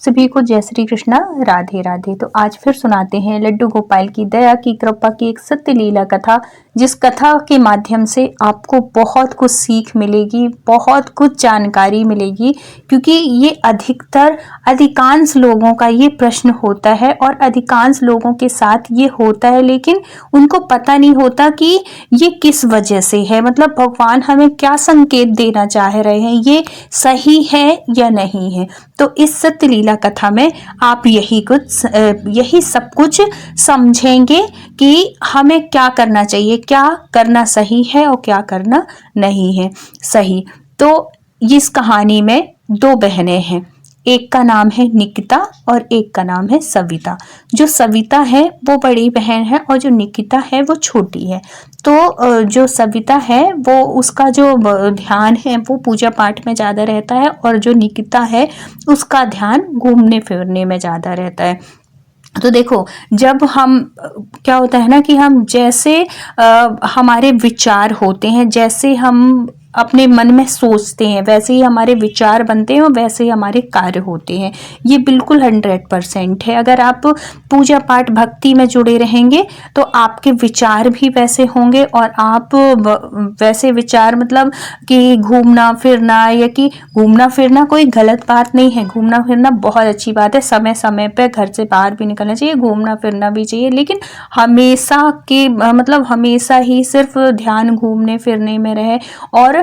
सभी को जय श्री कृष्णा, राधे राधे। तो आज फिर सुनाते हैं लड्डू गोपाल की दया की कृपा की एक सत्य लीला कथा, जिस कथा के माध्यम से आपको बहुत कुछ सीख मिलेगी, बहुत कुछ जानकारी मिलेगी। क्योंकि ये अधिकांश लोगों का ये प्रश्न होता है और अधिकांश लोगों के साथ ये होता है, लेकिन उनको पता नहीं होता कि ये किस वजह से है। मतलब भगवान हमें क्या संकेत देना चाह रहे हैं, ये सही है या नहीं है। तो इस सत्य लीला कथा में आप यही सब कुछ समझेंगे कि हमें क्या करना चाहिए, क्या करना सही है और क्या करना नहीं है सही। तो इस कहानी में दो बहनें हैं, एक का नाम है निकिता और एक का नाम है सविता। जो सविता है वो बड़ी बहन है और जो निकिता है वो छोटी है। तो जो सविता है वो उसका जो ध्यान है वो पूजा पाठ में ज़्यादा रहता है, और जो निकिता है उसका ध्यान घूमने फिरने में ज़्यादा रहता है। तो देखो, जब हम क्या होता है ना कि हम जैसे हमारे विचार होते हैं, जैसे हम अपने मन में सोचते हैं, वैसे ही हमारे विचार बनते हैं और वैसे ही हमारे कार्य होते हैं। ये बिल्कुल 100% है। अगर आप पूजा पाठ भक्ति में जुड़े रहेंगे तो आपके विचार भी वैसे होंगे, और आप वैसे विचार मतलब कि घूमना फिरना, या कि घूमना फिरना कोई गलत बात नहीं है, घूमना फिरना बहुत अच्छी बात है। समय समय पे घर से बाहर भी निकलना चाहिए, घूमना फिरना भी चाहिए, लेकिन हमेशा के मतलब हमेशा ही सिर्फ ध्यान घूमने फिरने में रहे। और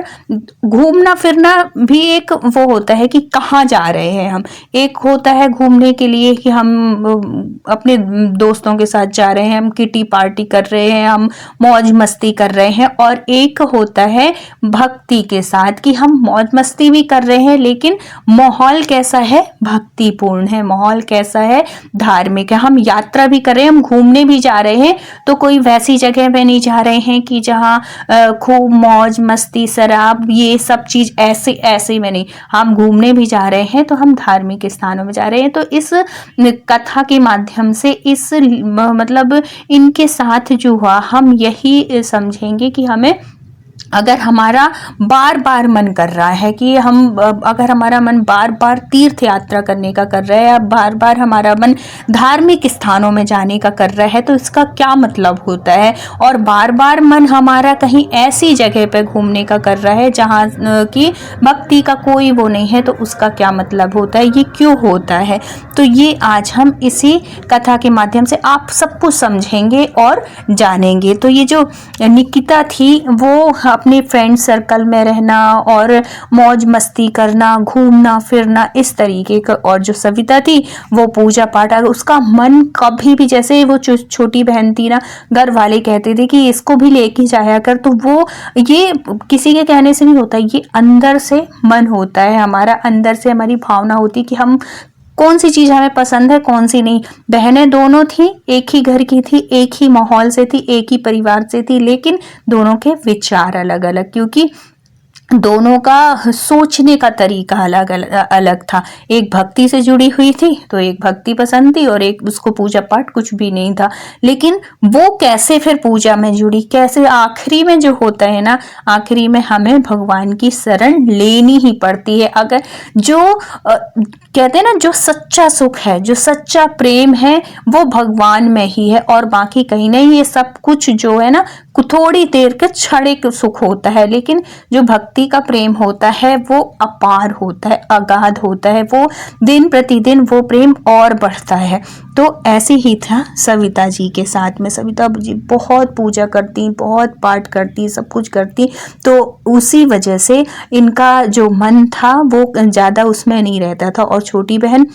घूमना फिरना भी एक वो होता है कि कहाँ जा रहे हैं हम। एक होता है घूमने के लिए कि हम अपने दोस्तों के साथ जा रहे हैं, हम किटी पार्टी कर रहे हैं, हम मौज मस्ती कर रहे हैं। और एक होता है भक्ति के साथ कि हम मौज मस्ती भी कर रहे हैं, लेकिन माहौल कैसा है, भक्तिपूर्ण है, माहौल कैसा है, धार्मिक है। हम यात्रा भी कर रहे हैं, हम घूमने भी जा रहे हैं, तो कोई वैसी जगह पे नहीं जा रहे हैं कि जहाँ खूब मौज मस्ती शराब ये सब चीज ऐसे ऐसे में नहीं। हम घूमने भी जा रहे हैं तो हम धार्मिक स्थानों में जा रहे हैं। तो इस कथा के माध्यम से इस मतलब इनके साथ जो हुआ, हम यही समझेंगे कि हमें अगर हमारा बार बार मन कर रहा है कि अगर हमारा मन बार बार तीर्थ यात्रा करने का कर रहा है, या बार बार हमारा मन धार्मिक स्थानों में जाने का कर रहा है, तो इसका क्या मतलब होता है। और बार बार मन हमारा कहीं ऐसी जगह पे घूमने का कर रहा है जहाँ की भक्ति का कोई वो नहीं है, तो उसका क्या मतलब होता है, ये क्यों होता है। तो ये आज हम इसी कथा के माध्यम से आप सब कुछ समझेंगे और जानेंगे। तो ये जो निकिता थी वो अपने फ्रेंड सर्कल में रहना और मौज मस्ती करना, घूमना फिरना, इस तरीके का। और जो सविता थी वो पूजा पाठ, उसका मन कभी भी, जैसे वो छोटी बहन थी ना, घर वाले कहते थे कि इसको भी लेके जाया कर, तो वो ये किसी के कहने से नहीं होता, ये अंदर से मन होता है हमारा, अंदर से हमारी भावना होती कि हम कौन सी चीज हमें पसंद है कौन सी नहीं। बहनें दोनों थी, एक ही घर की थी, एक ही माहौल से थी, एक ही परिवार से थी, लेकिन दोनों के विचार अलग अलग, क्योंकि दोनों का सोचने का तरीका अलग था। एक भक्ति से जुड़ी हुई थी तो एक भक्ति पसंद थी, और एक उसको पूजा पाठ कुछ भी नहीं था। लेकिन वो कैसे फिर पूजा में जुड़ी, कैसे, आखिरी में जो होता है ना, आखिरी में हमें भगवान की शरण लेनी ही पड़ती है। अगर जो कहते हैं ना, जो सच्चा सुख है, जो सच्चा प्रेम है, वो भगवान में ही है और बाकी कहीं नहीं। ये सब कुछ जो है ना, थोड़ी देर के क्षणिक सुख होता है, लेकिन जो भक्ति का प्रेम होता है वो अपार होता है, अगाध होता है, वो दिन प्रतिदिन वो प्रेम और बढ़ता है। तो ऐसे ही था सविता जी के साथ में। सविता जी बहुत पूजा करती, बहुत पाठ करती, सब कुछ करती, तो उसी वजह से इनका जो मन था वो ज़्यादा उसमें नहीं रहता था। और छोटी बहन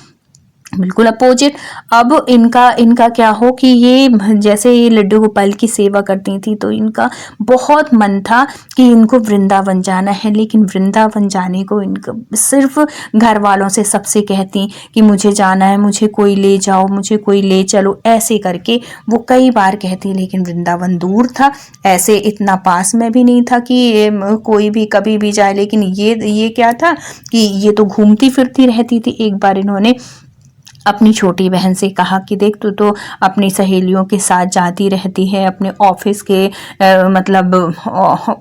बिल्कुल अपोजिट। अब इनका क्या हो कि ये जैसे ये लड्डू गोपाल की सेवा करती थी, तो इनका बहुत मन था कि इनको वृंदावन जाना है, लेकिन वृंदावन जाने को इनका सिर्फ घर वालों से सबसे कहती कि मुझे जाना है, मुझे कोई ले जाओ, मुझे कोई ले चलो, ऐसे करके वो कई बार कहती। लेकिन वृंदावन दूर था, ऐसे इतना पास में भी नहीं था कि कोई भी कभी भी जाए। लेकिन ये क्या था कि ये तो घूमती फिरती रहती थी। एक बार इन्होंने अपनी छोटी बहन से कहा कि देख तू तो अपनी सहेलियों के साथ जाती रहती है, अपने ऑफिस के मतलब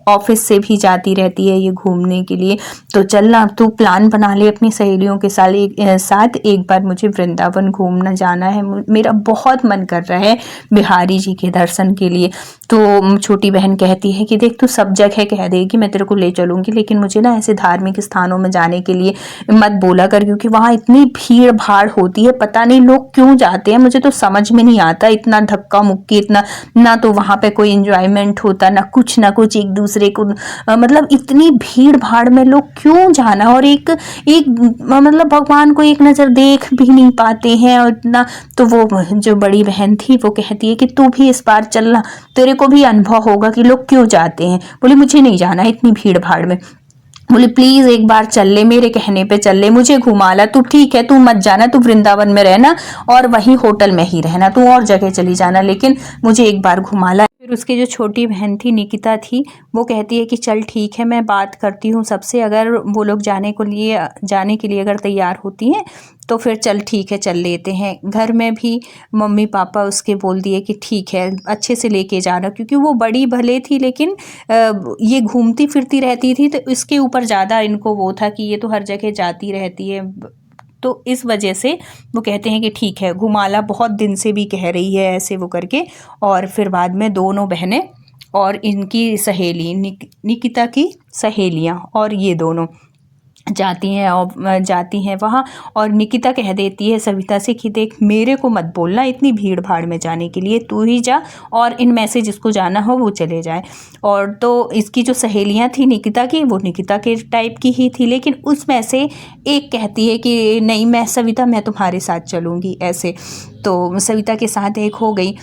ऑफिस से भी जाती रहती है ये घूमने के लिए, तो चल ना तू प्लान बना ले अपनी सहेलियों के साथ एक बार मुझे वृंदावन घूमना जाना है, मेरा बहुत मन कर रहा है बिहारी जी के दर्शन के लिए। तो छोटी बहन कहती है कि देख तू सब जगह कह देगी मैं तेरे को ले चलूँगी, लेकिन मुझे ना ऐसे धार्मिक स्थानों में जाने के लिए मत बोला कर, क्योंकि वहाँ इतनी भीड़ भाड़ होती है, पता नहीं लोग क्यों जाते हैं, मुझे तो समझ में नहीं आता, इतना धक्का मुक्की, इतना ना तो वहाँ पे कोई एंजॉयमेंट होता ना कुछ एक दूसरे को मतलब इतनी भीड़ भाड़ में लोग क्यों जाना, और एक एक मतलब भगवान को एक नज़र देख भी नहीं पाते हैं और इतना। तो वो जो बड़ी बहन थी वो कहती है कि तू भी इस बार चलना, तेरे को भी अनुभव होगा कि लोग क्यों जाते हैं। बोली मुझे नहीं जाना इतनी भीड़ भाड़ में, बोले प्लीज एक बार चल ले, मेरे कहने पे चल ले, मुझे घुमा ला तू, ठीक है तू मत जाना, तू वृंदावन में रहना और वहीं होटल में ही रहना, तू और जगह चली जाना, लेकिन मुझे एक बार घुमा ला। फिर उसकी जो छोटी बहन थी निकिता थी, वो कहती है कि चल ठीक है मैं बात करती हूँ सबसे, अगर वो लोग जाने के लिए अगर तैयार होती हैं तो फिर चल ठीक है चल लेते हैं। घर में भी मम्मी पापा उसके बोल दिए कि ठीक है अच्छे से लेके जाना, क्योंकि वो बड़ी भले थी लेकिन ये घूमती फिरती रहती थी, तो इसके ऊपर ज़्यादा इनको वो था कि ये तो हर जगह जाती रहती है, तो इस वजह से वो कहते हैं कि ठीक है घुमाला, बहुत दिन से भी कह रही है ऐसे वो करके। और फिर बाद में दोनों बहनें और इनकी सहेली निकिता की सहेलियां और ये दोनों जाती हैं वहाँ, और निकिता कह देती है सविता से कि देख मेरे को मत बोलना इतनी भीड़ भाड़ में जाने के लिए, तू ही जा और इनमें से जिसको जाना हो वो चले जाए। और तो इसकी जो सहेलियाँ थी निकिता की, वो निकिता के टाइप की ही थी, लेकिन उसमें से एक कहती है कि नहीं मैं सविता मैं तुम्हारे साथ चलूँगी ऐसे, तो सविता के साथ एक हो गई।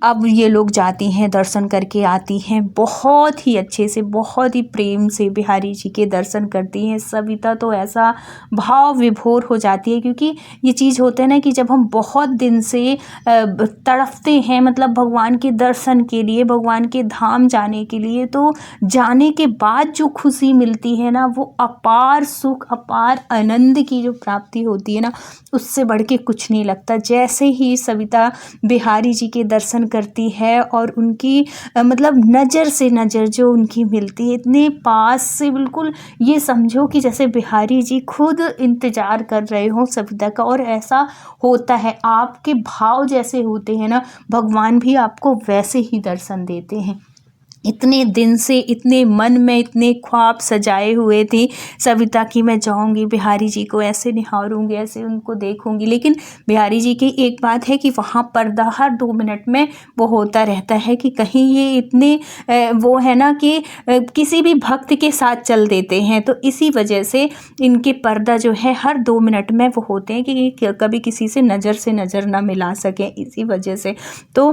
अब ये लोग जाती हैं दर्शन करके आती हैं, बहुत ही अच्छे से बहुत ही प्रेम से बिहारी जी के दर्शन करती हैं। सविता तो ऐसा भाव विभोर हो जाती है, क्योंकि ये चीज़ होता है ना कि जब हम बहुत दिन से तड़पते हैं मतलब भगवान के दर्शन के लिए, भगवान के धाम जाने के लिए, तो जाने के बाद जो खुशी मिलती है ना वो अपार सुख अपार आनंद की जो प्राप्ति होती है ना, उससे बढ़ के कुछ नहीं लगता। जैसे ही सविता बिहारी जी के दर्शन करती है और उनकी मतलब नज़र से नज़र जो उनकी मिलती है इतने पास से, बिल्कुल ये समझो कि जैसे बिहारी जी खुद इंतज़ार कर रहे हो सविता का। और ऐसा होता है, आपके भाव जैसे होते हैं ना भगवान भी आपको वैसे ही दर्शन देते हैं। इतने दिन से इतने मन में इतने ख्वाब सजाए हुए थे सविता की मैं जाऊंगी बिहारी जी को ऐसे निहारूंगी ऐसे उनको देखूंगी, लेकिन बिहारी जी की एक बात है कि वहाँ पर्दा हर 2 मिनट में वो होता रहता है कि कहीं ये इतने वो है ना कि किसी भी भक्त के साथ चल देते हैं, तो इसी वजह से इनके पर्दा जो है हर 2 मिनट में वो होते हैं कि कभी किसी से नज़र ना मिला सकें, इसी वजह से तो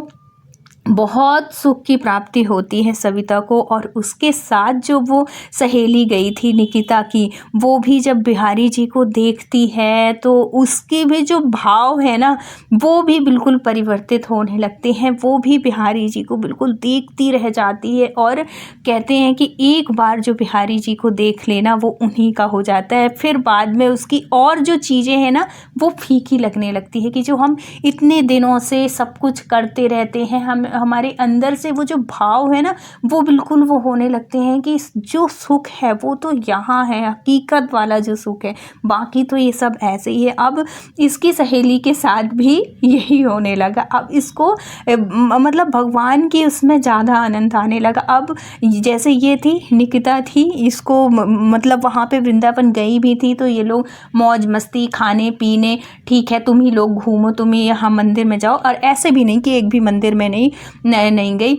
बहुत सुख की प्राप्ति होती है सविता को। और उसके साथ जो वो सहेली गई थी निकिता की, वो भी जब बिहारी जी को देखती है तो उसके भी जो भाव है ना वो भी बिल्कुल परिवर्तित होने लगते हैं, वो भी बिहारी जी को बिल्कुल देखती रह जाती है। और कहते हैं कि एक बार जो बिहारी जी को देख लेना वो उन्हीं का हो जाता है, फिर बाद में उसकी और जो चीज़ें हैं ना वो फीकी लगने लगती है, कि जो हम इतने दिनों से सब कुछ करते रहते हैं, हम हमारे अंदर से वो जो भाव है ना वो बिल्कुल वो होने लगते हैं कि जो सुख है वो तो यहाँ है, हकीकत वाला जो सुख है, बाकी तो ये सब ऐसे ही है। अब इसकी सहेली के साथ भी यही होने लगा, अब इसको मतलब भगवान की उसमें ज़्यादा आनंद आने लगा। अब जैसे ये थी निकिता थी, इसको मतलब वहाँ पे वृंदावन गई भी थी, तो ये लोग मौज मस्ती खाने पीने, ठीक है तुम ही लोग घूमो, तुम ही यहाँ मंदिर में जाओ, और ऐसे भी नहीं कि एक भी मंदिर में नहीं गई।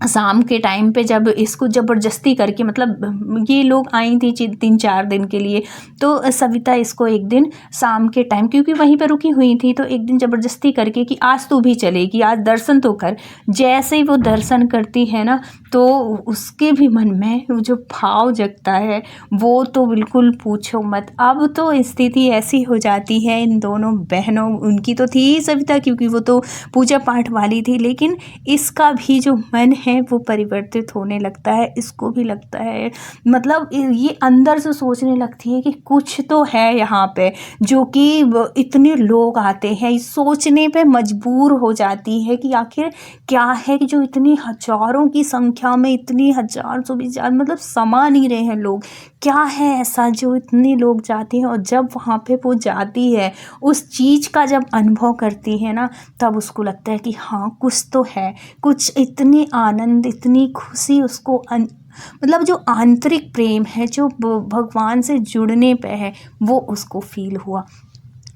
शाम के टाइम पे जब इसको ज़बरदस्ती करके, मतलब ये लोग आई थी 3-4 दिन के लिए, तो सविता इसको एक दिन शाम के टाइम, क्योंकि वहीं पर रुकी हुई थी, तो एक दिन ज़बरदस्ती करके कि आज तू भी चलेगी, आज दर्शन तो कर। जैसे ही वो दर्शन करती है ना तो उसके भी मन में वो जो भाव जगता है वो तो बिल्कुल पूछो मत। अब तो स्थिति ऐसी हो जाती है इन दोनों बहनों, उनकी तो थी सविता क्योंकि वो तो पूजा पाठ वाली थी, लेकिन इसका भी जो मन है है वो परिवर्तित होने लगता है। इसको भी लगता है, मतलब ये अंदर से सोचने लगती है कि कुछ तो है यहाँ पे, जो कि इतने लोग आते हैं, सोचने पे मजबूर हो जाती है कि आखिर क्या है कि जो इतनी हजारों की संख्या में, इतनी हजार सौ बीस हजार, मतलब समा नहीं रहे हैं लोग, क्या है ऐसा जो इतने लोग जाते हैं। और जब वहाँ पे वो जाती है, उस चीज़ का जब अनुभव करती है ना, तब उसको लगता है कि हाँ कुछ तो है, कुछ इतनी आनंद, इतनी खुशी उसको मतलब जो आंतरिक प्रेम है, जो भगवान से जुड़ने पे है, वो उसको फील हुआ।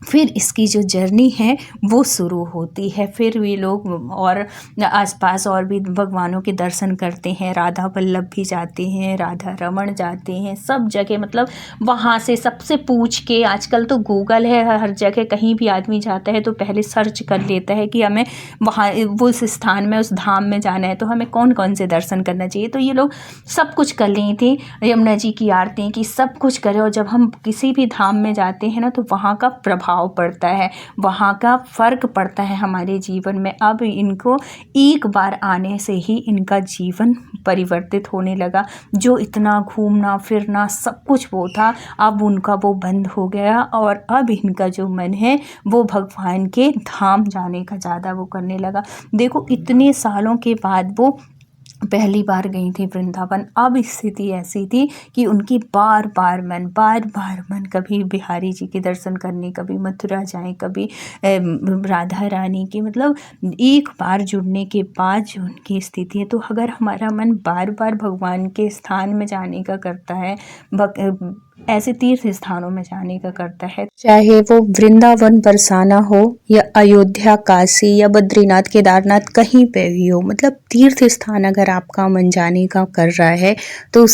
फिर इसकी जो जर्नी है वो शुरू होती है। फिर वे लोग और आसपास और भी भगवानों के दर्शन करते हैं। राधा वल्लभ भी जाते हैं, राधा रमण जाते हैं, सब जगह, मतलब वहाँ से सबसे पूछ के, आजकल तो गूगल है हर जगह, कहीं भी आदमी जाता है तो पहले सर्च कर लेता है कि हमें वहाँ वो उस स्थान में, उस धाम में जाना है तो हमें कौन कौन से दर्शन करना चाहिए। तो ये लोग सब कुछ कर ली थी, यमुना जी की आरती की, सब कुछ करें। और जब हम किसी भी धाम में जाते हैं ना, तो वहाँ का प्रभाव पड़ता है, वहाँ का फ़र्क पड़ता है हमारे जीवन में। अब इनको एक बार आने से ही इनका जीवन परिवर्तित होने लगा। जो इतना घूमना फिरना सब कुछ वो था, अब उनका वो बंद हो गया। और अब इनका जो मन है वो भगवान के धाम जाने का ज़्यादा वो करने लगा। देखो इतने सालों के बाद वो पहली बार गई थी वृंदावन। अब स्थिति ऐसी थी कि उनकी बार बार मन, कभी बिहारी जी के दर्शन करने, कभी मथुरा जाएं, कभी राधा रानी की, मतलब एक बार जुड़ने के बाद जो उनकी स्थिति है। तो अगर हमारा मन बार बार भगवान के स्थान में जाने का करता है, ऐसे तीर्थ स्थानों में जाने का करता है, चाहे वो वृंदावन बरसाना हो या अयोध्या, काशी या बद्रीनाथ, केदारनाथ, कहीं पे भी हो, मतलब तीर्थ स्थान अगर आपका मन जाने का कर रहा है तो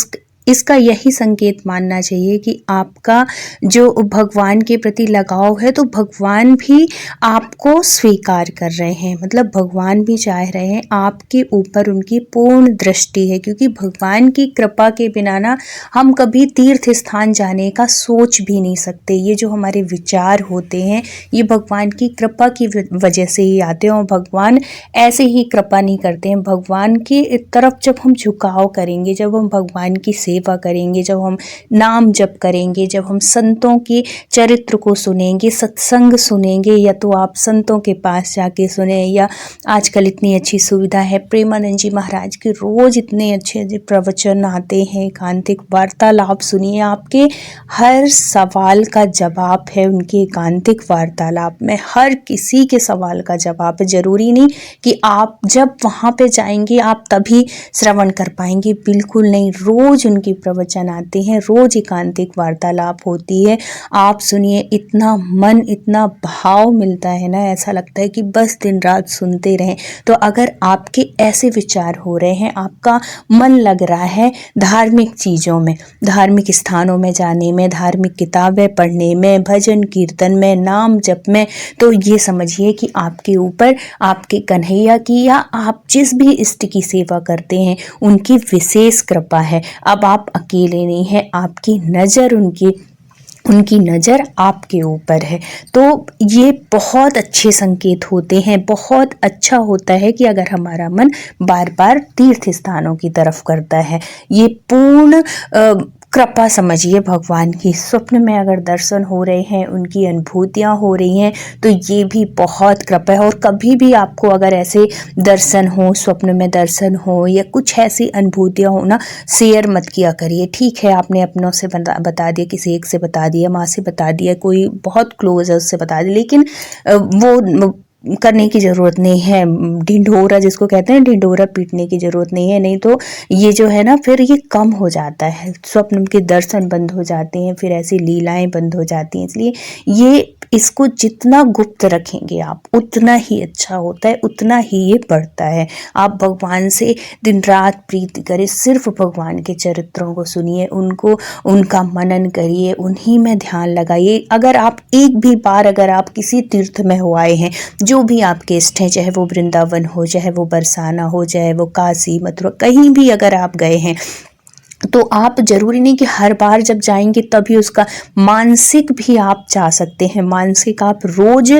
इसका यही संकेत मानना चाहिए कि आपका जो भगवान के प्रति लगाव है, तो भगवान भी आपको स्वीकार कर रहे हैं, मतलब भगवान भी चाह रहे हैं, आपके ऊपर उनकी पूर्ण दृष्टि है। क्योंकि भगवान की कृपा के बिना ना हम कभी तीर्थ स्थान जाने का सोच भी नहीं सकते। ये जो हमारे विचार होते हैं, ये भगवान की कृपा की वजह से ही आते हैं। और भगवान ऐसे ही कृपा नहीं करते हैं। भगवान की तरफ जब हम झुकाव करेंगे, जब हम भगवान की सेवा करेंगे, जब हम नाम जप करेंगे, जब हम संतों के चरित्र को सुनेंगे, सत्संग सुनेंगे, या तो आप संतों के पास जाके सुने, या आजकल इतनी अच्छी सुविधा है, प्रेमानंद जी महाराज के रोज इतने अच्छे प्रवचन आते हैं, एकांतिक वार्तालाप सुनिए, आपके हर सवाल का जवाब है उनके एकांतिक वार्तालाप में। हर किसी के सवाल का जवाब है। जरूरी नहीं कि आप जब वहाँ पे जाएंगे आप तभी श्रवण कर पाएंगे, बिल्कुल नहीं। रोज उनके प्रवचन आते हैं, रोज एकांतिक वार्तालाप होती है, आप सुनिए, इतना मन, इतना भाव मिलता है ना, ऐसा लगता है कि बस दिन रात सुनते रहें। तो अगर आपके ऐसे विचार हो रहे हैं, आपका मन लग रहा है धार्मिक चीज़ों में, धार्मिक स्थानों में जाने में, धार्मिक किताबें पढ़ने में, भजन कीर्तन में, नाम जप में, तो ये समझिए कि आपके ऊपर आपके कन्हैया की, या आप जिस भी इष्ट की सेवा करते हैं, उनकी विशेष कृपा है। अब आप अकेले नहीं हैं, आपकी नज़र उनकी नज़र आपके ऊपर है। तो ये बहुत अच्छे संकेत होते हैं। बहुत अच्छा होता है कि अगर हमारा मन बार बार तीर्थ स्थानों की तरफ करता है। ये पूर्ण कृपा समझिए भगवान की। स्वप्न में अगर दर्शन हो रहे हैं, उनकी अनुभूतियाँ हो रही हैं, तो ये भी बहुत कृपा है। और कभी भी आपको अगर ऐसे दर्शन हो, स्वप्न में दर्शन हो, या कुछ ऐसी अनुभूतियाँ हो ना, शेयर मत किया करिए। ठीक है, आपने अपनों से बता दिया, किसी एक से बता दिया, माँ से बता दिया, कोई बहुत क्लोज है उससे बता दिया, लेकिन वो करने की ज़रूरत नहीं है। ढिंढोरा जिसको कहते हैं, ढिंढोरा पीटने की ज़रूरत नहीं है। नहीं तो ये जो है ना, फिर ये कम हो जाता है, स्वप्न के दर्शन बंद हो जाते हैं, फिर ऐसी लीलाएं बंद हो जाती हैं। इसलिए ये इसको जितना गुप्त रखेंगे आप, उतना ही अच्छा होता है, उतना ही ये बढ़ता है। आप भगवान से दिन रात प्रीति करें, सिर्फ भगवान के चरित्रों को सुनिए, उनका मनन करिए, उन्हीं में ध्यान लगाइए। अगर आप एक भी बार, अगर आप किसी तीर्थ में हो आए हैं, जो भी आपके इष्ट हैं, चाहे वो वृंदावन हो, चाहे वो बरसाना हो, चाहे वो काशी, मथुरा, कहीं भी अगर आप गए हैं, तो आप ज़रूरी नहीं कि हर बार जब जाएंगे तभी उसका, मानसिक भी आप जा सकते हैं, मानसिक आप रोज़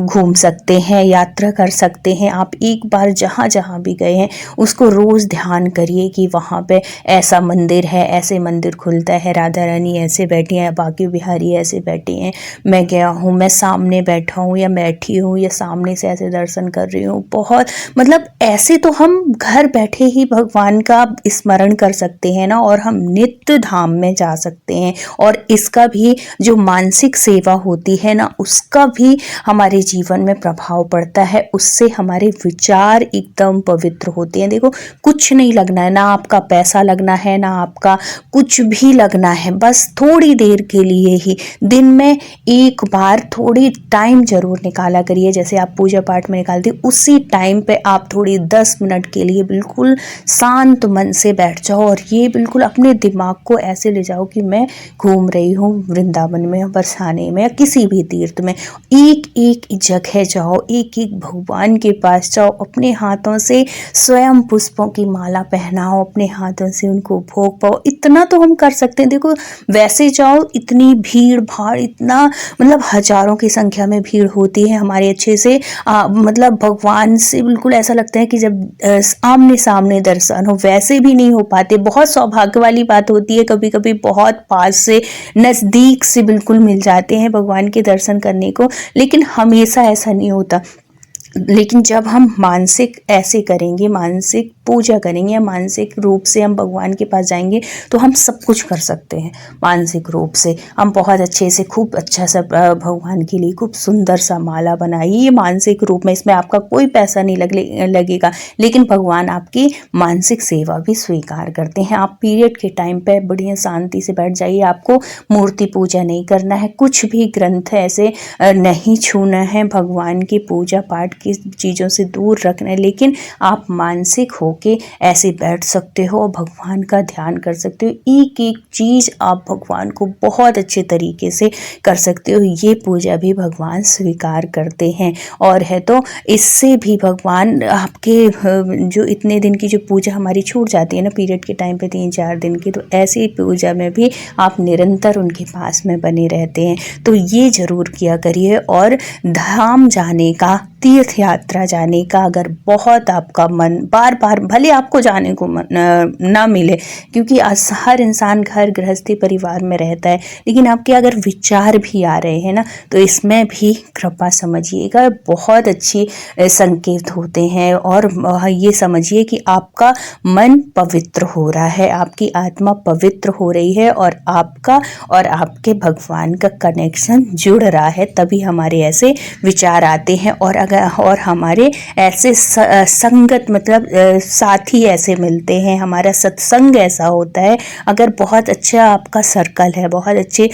घूम सकते हैं, यात्रा कर सकते हैं। आप एक बार जहाँ जहाँ भी गए हैं उसको रोज़ ध्यान करिए कि वहाँ पे ऐसा मंदिर है, ऐसे मंदिर खुलता है, राधा रानी ऐसे बैठी हैं, बांके बिहारी ऐसे बैठे हैं, मैं गया हूँ, मैं सामने बैठा हूँ या बैठी हूँ या सामने से ऐसे दर्शन कर रही हूँ। बहुत मतलब ऐसे तो हम घर बैठे ही भगवान का स्मरण कर सकते हैं ना, और हम नित्य धाम में जा सकते हैं। और इसका भी जो मानसिक सेवा होती है ना, उसका भी हमारे जीवन में प्रभाव पड़ता है, उससे हमारे विचार एकदम पवित्र होते हैं। देखो, कुछ नहीं लगना है, ना आपका पैसा लगना है, ना आपका कुछ भी लगना है, बस थोड़ी देर के लिए ही दिन में एक बार थोड़ी टाइम जरूर निकाला करिए। जैसे आप पूजा पाठ में निकालते, उसी टाइम पे आप थोड़ी 10 मिनट के लिए बिल्कुल शांत मन से बैठ जाओ, और ये बिल्कुल अपने दिमाग को ऐसे ले जाओ कि मैं घूम रही हूँ वृंदावन में, बरसाने में, या किसी भी तीर्थ में। एक एक जगह जाओ, एक एक भगवान के पास जाओ, अपने हाथों से स्वयं पुष्पों की माला पहनाओ, अपने हाथों से उनको भोग पाओ। इतना तो हम कर सकते हैं। देखो, वैसे जाओ, इतनी भीड़ भाड़, इतना मतलब हजारों की संख्या में भीड़ होती है, हमारे अच्छे से मतलब भगवान से बिल्कुल ऐसा लगता है कि जब आमने सामने दर्शन हो, वैसे भी नहीं हो पाते। बहुत सौभाग्य वाली बात होती है, कभी कभी बहुत पास से, नज़दीक से बिल्कुल मिल जाते हैं भगवान के दर्शन करने को, लेकिन हमेशा ऐसा नहीं होता। लेकिन जब हम मानसिक ऐसे करेंगे, मानसिक पूजा करेंगे, या मानसिक रूप से हम भगवान के पास जाएंगे, तो हम सब कुछ कर सकते हैं। मानसिक रूप से हम बहुत अच्छे से, खूब अच्छा सा भगवान के लिए खूब सुंदर सा माला बनाइए। ये मानसिक रूप में, इसमें आपका कोई पैसा नहीं लगेगा, लेकिन भगवान आपकी मानसिक सेवा भी स्वीकार करते हैं। आप पीरियड के टाइम पे बढ़िया शांति से बैठ जाइए। आपको मूर्ति पूजा नहीं करना है, कुछ भी ग्रंथ ऐसे नहीं छूना है, भगवान की पूजा पाठ की चीज़ों से दूर रखना है, लेकिन आप मानसिक होके ऐसे बैठ सकते हो और भगवान का ध्यान कर सकते हो। एक एक चीज़ आप भगवान को बहुत अच्छे तरीके से कर सकते हो। ये पूजा भी भगवान स्वीकार करते हैं। और है तो इससे भी भगवान आपके जो इतने दिन की जो पूजा हमारी छूट जाती है ना पीरियड के टाइम पे, 3-4 दिन की, तो ऐसी पूजा में भी आप निरंतर उनके पास में बने रहते हैं। तो ये ज़रूर किया करिए। और धाम जाने का, तीर्थ यात्रा जाने का, अगर बहुत आपका मन बार बार, भले आपको जाने को ना मिले, क्योंकि हर इंसान घर गृहस्थी परिवार में रहता है, लेकिन आपके अगर विचार भी आ रहे हैं ना, तो इसमें भी कृपा समझिएगा, बहुत अच्छी संकेत होते हैं। और ये समझिए कि आपका मन पवित्र हो रहा है, आपकी आत्मा पवित्र हो रही है, और आपका और आपके भगवान का कनेक्शन जुड़ रहा है, तभी हमारे ऐसे विचार आते हैं। और हमारे ऐसे संगत, मतलब साथी ऐसे मिलते हैं, हमारा सत्संग ऐसा होता है। अगर बहुत अच्छा आपका सर्कल है, बहुत अच्छे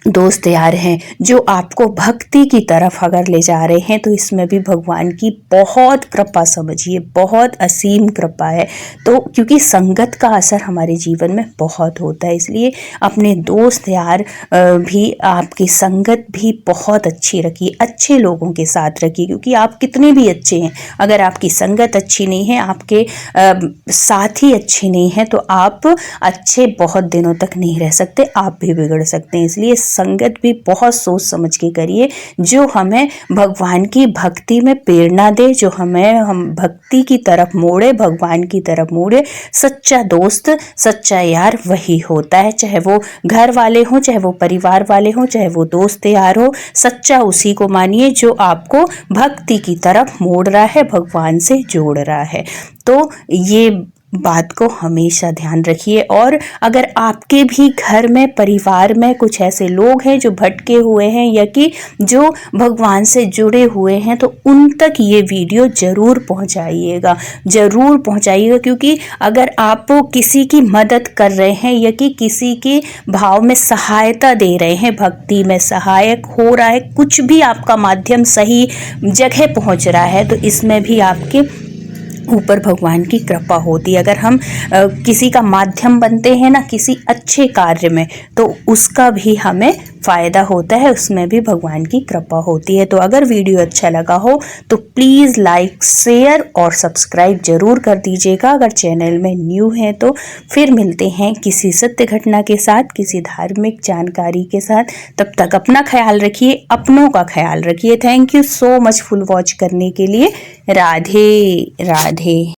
दोस्त यार हैं जो आपको भक्ति की तरफ अगर ले जा रहे हैं, तो इसमें भी भगवान की बहुत कृपा समझिए, बहुत असीम कृपा है। तो क्योंकि संगत का असर हमारे जीवन में बहुत होता है, इसलिए अपने दोस्त यार भी, आपकी संगत भी बहुत अच्छी रखिए, अच्छे लोगों के साथ रखिए। क्योंकि आप कितने भी अच्छे हैं, अगर आपकी संगत अच्छी नहीं है, आपके साथी अच्छे नहीं हैं, तो आप अच्छे बहुत दिनों तक नहीं रह सकते, आप भी बिगड़ सकते हैं। इसलिए संगत भी बहुत सोच समझ के करिए, जो हमें भगवान की भक्ति में प्रेरणा दे, जो हम भक्ति की तरफ मोड़े, भगवान की तरफ मोड़े। सच्चा दोस्त, सच्चा यार वही होता है, चाहे वो घर वाले हों, चाहे वो परिवार वाले हों, चाहे वो दोस्त यार हो, सच्चा उसी को मानिए जो आपको भक्ति की तरफ मोड़ रहा है, भगवान से जोड़ रहा है। तो ये बात को हमेशा ध्यान रखिए। और अगर आपके भी घर में, परिवार में कुछ ऐसे लोग हैं जो भटके हुए हैं, या कि जो भगवान से जुड़े हुए हैं, तो उन तक ये वीडियो ज़रूर पहुंचाइएगा, ज़रूर पहुंचाइएगा। क्योंकि अगर आप किसी की मदद कर रहे हैं, या कि किसी के भाव में सहायता दे रहे हैं, भक्ति में सहायक हो रहा है, कुछ भी आपका माध्यम सही जगह पहुंच रहा है, तो इसमें भी आपके ऊपर भगवान की कृपा होती है। अगर हम किसी का माध्यम बनते हैं ना किसी अच्छे कार्य में, तो उसका भी हमें फ़ायदा होता है उसमें भी भगवान की कृपा होती है। तो अगर वीडियो अच्छा लगा हो तो प्लीज़ लाइक, शेयर और सब्सक्राइब ज़रूर कर दीजिएगा अगर चैनल में न्यू हैं तो। फिर मिलते हैं किसी सत्य घटना के साथ, किसी धार्मिक जानकारी के साथ। तब तक अपना ख्याल रखिए, अपनों का ख्याल रखिए। Thank you so much full watch करने के लिए। राधे राधे।